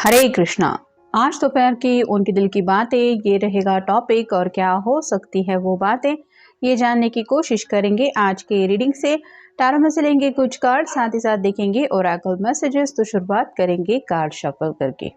हरे कृष्णा। आज दोपहर की उनके दिल की बातें ये रहेगा टॉपिक और क्या हो सकती है वो बातें, ये जानने की कोशिश करेंगे आज के रीडिंग से। टैरो में से लेंगे कुछ कार्ड, साथ ही साथ देखेंगे ओरेकल मैसेजेस। तो शुरुआत करेंगे कार्ड शफल करके।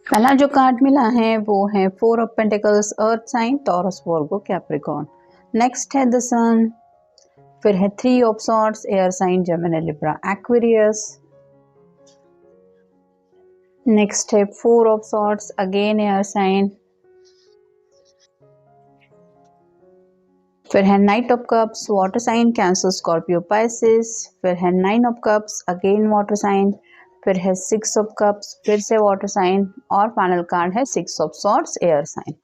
पहला जो कार्ड मिला है वो है 4 of pentacles, earth sign, Taurus, Virgo, Capricorn. Next है द सन। फिर है 3 of swords, air sign, Gemini, Libra, Aquarius. Next है 4 of swords, again air sign. फिर है knight of cups, water sign, Cancer, Scorpio, Pisces. फिर है 9 of cups, again water sign. फिर है 6 ऑफ कप्स, फिर से वाटर साइन। और फाइनल कार्ड है 6 ऑफ सॉर्ड्स, एयर साइन।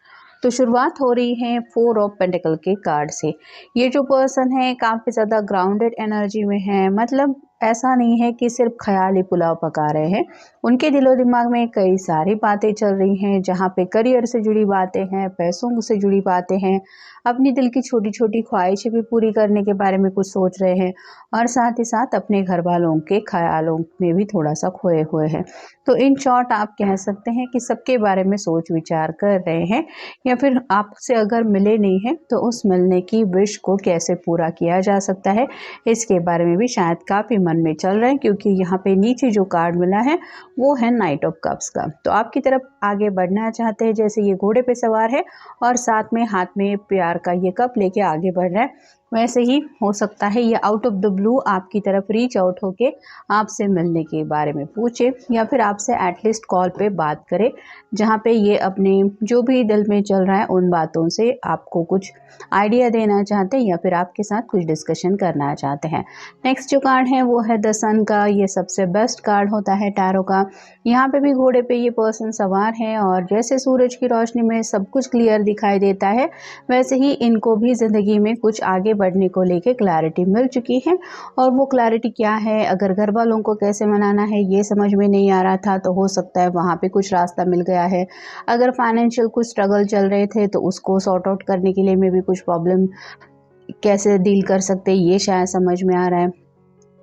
तो शुरुआत हो रही है 4 ऑफ पेंटिकल के कार्ड से। ये जो पर्सन है काफ़ी ज़्यादा ग्राउंडेड एनर्जी में है, मतलब ऐसा नहीं है कि सिर्फ ख्याली पुलाव पका रहे हैं। उनके दिलो दिमाग में कई सारी बातें चल रही हैं, जहाँ पे करियर से जुड़ी बातें हैं, पैसों से जुड़ी बातें हैं, अपनी दिल की छोटी छोटी ख्वाहिशें भी पूरी करने के बारे में कुछ सोच रहे हैं, और साथ ही साथ अपने घर वालों के ख्यालों में भी थोड़ा सा खोए हुए हैं। तो इन शॉर्ट आप कह सकते हैं कि सबके बारे में सोच विचार कर रहे हैं, या फिर आपसे अगर मिले नहीं हैं तो उस मिलने की विश को कैसे पूरा किया जा सकता है, इसके बारे में भी शायद काफ़ी मन में चल रहे हैं। क्योंकि यहाँ पे नीचे जो कार्ड मिला है वो है नाइट ऑफ कप्स का। तो आपकी तरफ आगे बढ़ना चाहते हैं, जैसे ये घोड़े पे सवार है और साथ में हाथ में प्यार का ये कप लेके आगे बढ़ रहा है, वैसे ही हो सकता है ये आउट ऑफ द ब्लू आपकी तरफ रीच आउट होके आपसे मिलने के बारे में पूछे, या फिर आपसे एटलीस्ट कॉल पे बात करे, जहाँ पे ये अपने जो भी दिल में चल रहा है उन बातों से आपको कुछ आइडिया देना चाहते हैं, या फिर आपके साथ कुछ डिस्कशन करना चाहते हैं। नेक्स्ट जो कार्ड है वो है द सन का। ये सबसे बेस्ट कार्ड होता है टैरो का। यहाँ पे भी घोड़े पे ये पर्सन सवार है, और जैसे सूरज की रोशनी में सब कुछ क्लियर दिखाई देता है, वैसे ही इनको भी ज़िंदगी में कुछ आगे बढ़ने को लेके क्लैरिटी मिल चुकी है। और वो क्लैरिटी क्या है, अगर घर वालों को कैसे मनाना है ये समझ में नहीं आ रहा था, तो हो सकता है वहाँ पे कुछ रास्ता मिल गया है। अगर फाइनेंशियल कुछ स्ट्रगल चल रहे थे तो उसको सॉर्ट आउट करने के लिए में भी कुछ प्रॉब्लम कैसे डील कर सकते ये शायद समझ में आ रहा है।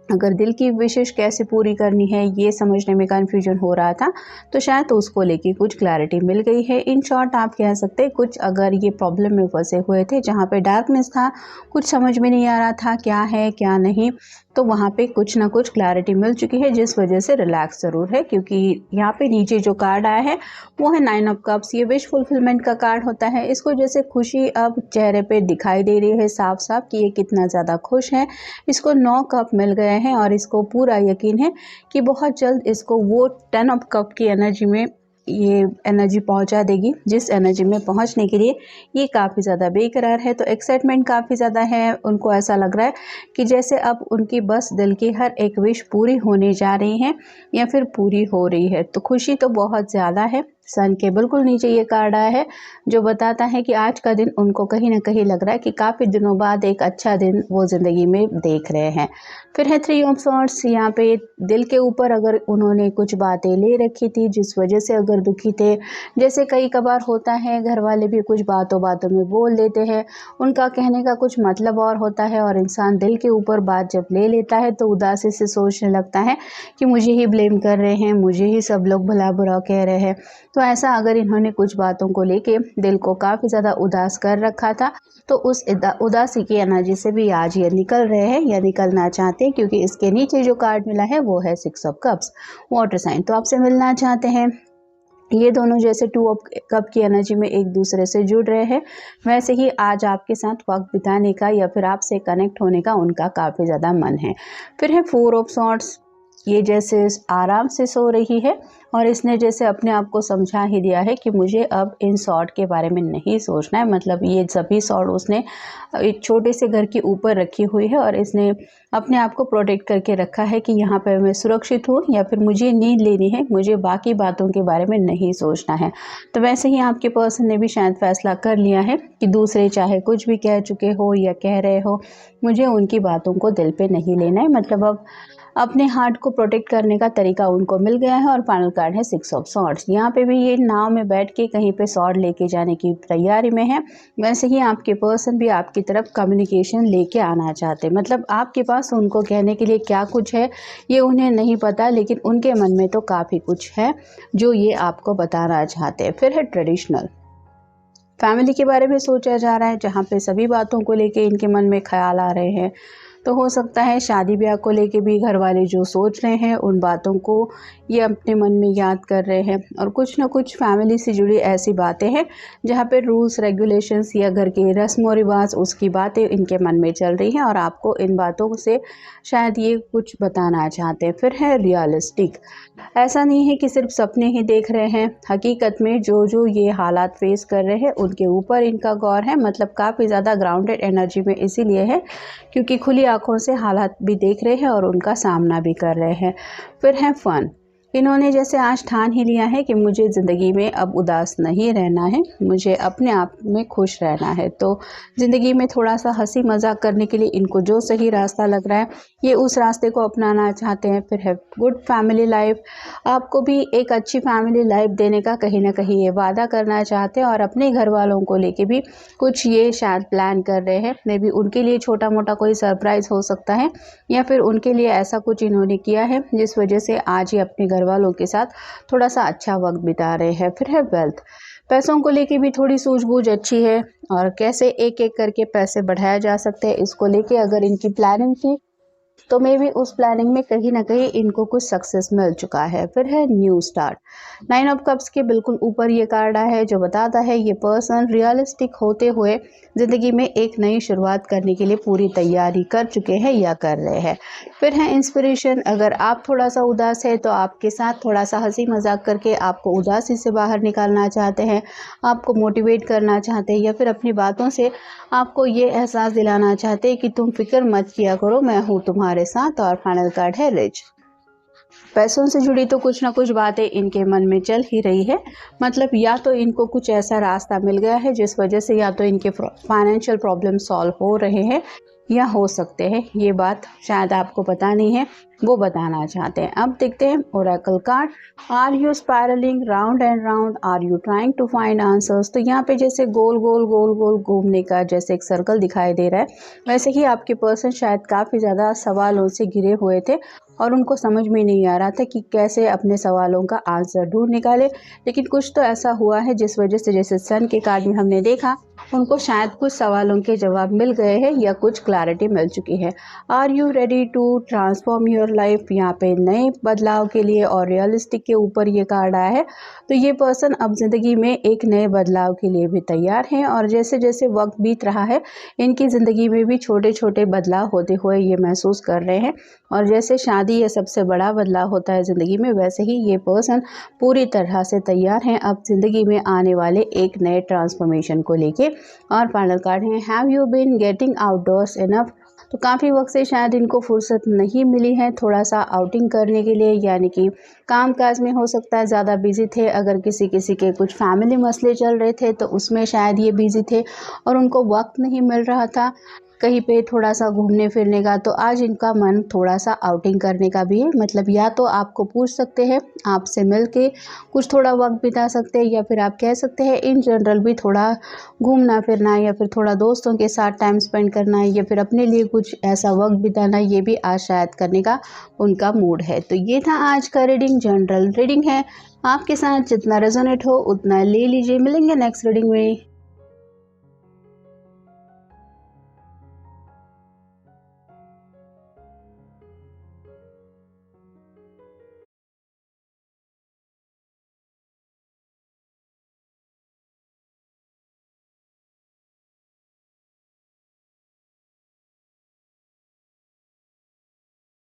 अगर दिल की विशेष कैसे पूरी करनी है ये समझने में कन्फ्यूजन हो रहा था, तो शायद तो उसको लेके कुछ क्लैरिटी मिल गई है। इन शॉर्ट आप कह सकते हैं कुछ अगर ये प्रॉब्लम में फंसे हुए थे, जहाँ पे डार्कनेस था, कुछ समझ में नहीं आ रहा था क्या है क्या नहीं, तो वहाँ पे कुछ ना कुछ क्लैरिटी मिल चुकी है, जिस वजह से रिलैक्स ज़रूर है। क्योंकि यहाँ पे नीचे जो कार्ड आया है वो है 9 ऑफ कप्स। ये विश फुलफिलमेंट का कार्ड होता है। इसको जैसे खुशी अब चेहरे पे दिखाई दे रही है साफ साफ कि ये कितना ज़्यादा खुश है। इसको 9 कप मिल गए हैं और इसको पूरा यकीन है कि बहुत जल्द इसको वो 10 ऑफ कप की एनर्जी में ये एनर्जी पहुंचा देगी, जिस एनर्जी में पहुंचने के लिए ये काफ़ी ज़्यादा बेकरार है। तो एक्साइटमेंट काफ़ी ज़्यादा है। उनको ऐसा लग रहा है कि जैसे अब उनकी बस दिल की हर एक विश पूरी होने जा रही है, या फिर पूरी हो रही है। तो खुशी तो बहुत ज़्यादा है, सन के बिल्कुल नीचे ये कार्ड आया है जो बताता है कि आज का दिन उनको कहीं ना कहीं लग रहा है कि काफ़ी दिनों बाद एक अच्छा दिन वो ज़िंदगी में देख रहे हैं। फिर है 3 ऑफ सॉर्ड्स। यहाँ पे दिल के ऊपर अगर उन्होंने कुछ बातें ले रखी थी जिस वजह से अगर दुखी थे, जैसे कई कबार होता है घर वाले भी कुछ बातों बातों में बोल देते हैं, उनका कहने का कुछ मतलब और होता है और इंसान दिल के ऊपर बात जब ले लेता है तो उदासी से सोचने लगता है कि मुझे ही ब्लेम कर रहे हैं, मुझे ही सब लोग भला बुरा कह रहे हैं। तो ऐसा अगर इन्होंने कुछ बातों को लेके दिल को काफ़ी ज़्यादा उदास कर रखा था तो उस उदासी की एनर्जी से भी आज ये निकल रहे हैं या निकलना चाहते हैं, क्योंकि इसके नीचे जो कार्ड मिला है वो है 6 ऑफ कप्स, वाटर साइन। तो आपसे मिलना चाहते हैं। ये दोनों जैसे 2 ऑफ कप की एनर्जी में एक दूसरे से जुड़ रहे हैं, वैसे ही आज आपके साथ वक्त बिताने का या फिर आपसे कनेक्ट होने का उनका काफ़ी ज़्यादा मन है। फिर है 4 ऑफ सॉर्ड्स। ये जैसे आराम से सो रही है और इसने जैसे अपने आप को समझा ही दिया है कि मुझे अब इन सॉर्ड के बारे में नहीं सोचना है। मतलब ये सभी सॉर्ड उसने एक छोटे से घर के ऊपर रखी हुई है और इसने अपने आप को प्रोटेक्ट करके रखा है कि यहाँ पर मैं सुरक्षित हूँ या फिर मुझे नींद लेनी है, मुझे बाकी बातों के बारे में नहीं सोचना है। तो वैसे ही आपके पर्सन ने भी शायद फैसला कर लिया है कि दूसरे चाहे कुछ भी कह चुके हो या कह रहे हो, मुझे उनकी बातों को दिल पे नहीं लेना है। मतलब अब अपने हार्ट को प्रोटेक्ट करने का तरीका उनको मिल गया है। और फाइनल कार्ड है 6 ऑफ सॉर्ड्स। यहाँ पे भी ये नाव में बैठ के कहीं पे सॉर्ड लेके जाने की तैयारी में है। वैसे ही आपके पर्सन भी आपकी तरफ कम्युनिकेशन लेके आना चाहते हैं। मतलब आपके पास उनको कहने के लिए क्या कुछ है ये उन्हें नहीं पता, लेकिन उनके मन में तो काफ़ी कुछ है जो ये आपको बताना चाहते हैं। फिर है ट्रेडिशनल। फैमिली के बारे में सोचा जा रहा है जहाँ पे सभी बातों को लेके इनके मन में ख्याल आ रहे हैं। तो हो सकता है शादी ब्याह को लेके भी घर वाले जो सोच रहे हैं उन बातों को ये अपने मन में याद कर रहे हैं। और कुछ ना कुछ फैमिली से जुड़ी ऐसी बातें हैं जहाँ पे रूल्स रेगुलेशंस या घर के रस्म और रिवाज उसकी बातें इनके मन में चल रही हैं और आपको इन बातों से शायद ये कुछ बताना चाहते हैं। फिर है रियलिस्टिक। ऐसा नहीं है कि सिर्फ सपने ही देख रहे हैं, हकीकत में जो ये हालात फेस कर रहे हैं उनके ऊपर इनका गौर है। मतलब काफ़ी ज़्यादा ग्राउंडेड एनर्जी में इसीलिए है क्योंकि खुली आंखों से हालात भी देख रहे हैं और उनका सामना भी कर रहे हैं। फिर है फन। इन्होंने जैसे आज ठान ही लिया है कि मुझे ज़िंदगी में अब उदास नहीं रहना है, मुझे अपने आप में खुश रहना है। तो ज़िंदगी में थोड़ा सा हंसी मजाक करने के लिए इनको जो सही रास्ता लग रहा है ये उस रास्ते को अपनाना चाहते हैं। फिर है गुड फैमिली लाइफ। आपको भी एक अच्छी फैमिली लाइफ देने का कहीं ना कहीं ये वादा करना चाहते हैं और अपने घर वालों को लेके भी कुछ ये शायद प्लान कर रहे हैं। मे बी उनके लिए छोटा मोटा कोई सरप्राइज़ हो सकता है या फिर उनके लिए ऐसा कुछ इन्होंने किया है जिस वजह से आज ही अपने घर वालों के साथ थोड़ा सा अच्छा वक्त बिता रहे हैं। फिर है वेल्थ। पैसों को लेके भी थोड़ी सूझबूझ अच्छी है और कैसे एक एक करके पैसे बढ़ाया जा सकते हैं इसको लेके अगर इनकी प्लानिंग थी तो मे भी उस प्लानिंग में कहीं ना कहीं इनको कुछ सक्सेस मिल चुका है। फिर है न्यू स्टार्ट। 9 ऑफ कप्स के बिल्कुल ऊपर ये कार्ड आया है जो बताता है ये पर्सन रियलिस्टिक होते हुए ज़िंदगी में एक नई शुरुआत करने के लिए पूरी तैयारी कर चुके हैं या कर रहे हैं। फिर है इंस्पिरेशन। अगर आप थोड़ा सा उदास है तो आपके साथ थोड़ा सा हंसी मजाक करके आपको उदासी से बाहर निकालना चाहते हैं, आपको मोटिवेट करना चाहते हैं या फिर अपनी बातों से आपको ये एहसास दिलाना चाहते हैं कि तुम फिक्र मत किया करो, मैं हूँ तुम्हारे साथ। और फाइनल कार्ड है रिच। पैसों से जुड़ी तो कुछ ना कुछ बातें इनके मन में चल ही रही है। मतलब या तो इनको कुछ ऐसा रास्ता मिल गया है जिस वजह से या तो इनके फाइनेंशियल प्रॉब्लम सॉल्व हो रहे हैं या हो सकते हैं ये बात शायद आपको पता नहीं है वो बताना चाहते हैं। अब देखते हैं oracle card. Are you spiralling round and round, are you trying to find answers. तो यहाँ पे जैसे गोल गोल गोल गोल घूमने का जैसे एक सर्कल दिखाई दे रहा है, वैसे ही आपके पर्सन शायद काफ़ी ज़्यादा सवालों से घिरे हुए थे और उनको समझ में नहीं आ रहा था कि कैसे अपने सवालों का आंसर ढूंढ निकाले। लेकिन कुछ तो ऐसा हुआ है जिस वजह से जैसे सन के कार्ड में हमने देखा उनको शायद कुछ सवालों के जवाब मिल गए हैं या कुछ क्लैरिटी मिल चुकी है। Are you ready to transform your life. यहाँ पे नए बदलाव के लिए और रियलिस्टिक के ऊपर ये कार्ड आया है। तो ये पर्सन अब ज़िंदगी में एक नए बदलाव के लिए भी तैयार हैं और जैसे जैसे वक्त बीत रहा है इनकी ज़िंदगी में भी छोटे छोटे बदलाव होते हुए ये महसूस कर रहे हैं। और जैसे शादी ये सबसे बड़ा बदलाव होता है ज़िंदगी में, वैसे ही ये पर्सन पूरी तरह से तैयार हैं अब ज़िंदगी में आने वाले एक नए ट्रांसफॉर्मेशन को लेके। और फाइनल कार्ड है have you been getting outdoors enough. तो काफ़ी वक्त से शायद इनको फुर्सत नहीं मिली है थोड़ा सा आउटिंग करने के लिए, यानी कि काम काज में हो सकता है ज़्यादा बिजी थे। अगर किसी किसी के कुछ फैमिली मसले चल रहे थे तो उसमें शायद ये बिजी थे और उनको वक्त नहीं मिल रहा था कहीं पे थोड़ा सा घूमने फिरने का। तो आज इनका मन थोड़ा सा आउटिंग करने का भी है, मतलब या तो आपको पूछ सकते हैं, आपसे मिल के कुछ थोड़ा वक्त बिता सकते हैं, या फिर आप कह सकते हैं इन जनरल भी थोड़ा घूमना फिरना, या फिर थोड़ा दोस्तों के साथ टाइम स्पेंड करना, या फिर अपने लिए कुछ ऐसा वक्त बिताना, ये भी आज शायद करने का उनका मूड है। तो ये था आज का रीडिंग, जनरल रीडिंग है, आपके साथ जितना रेजोनेट हो उतना ले लीजिए। मिलेंगे नेक्स्ट रीडिंग में।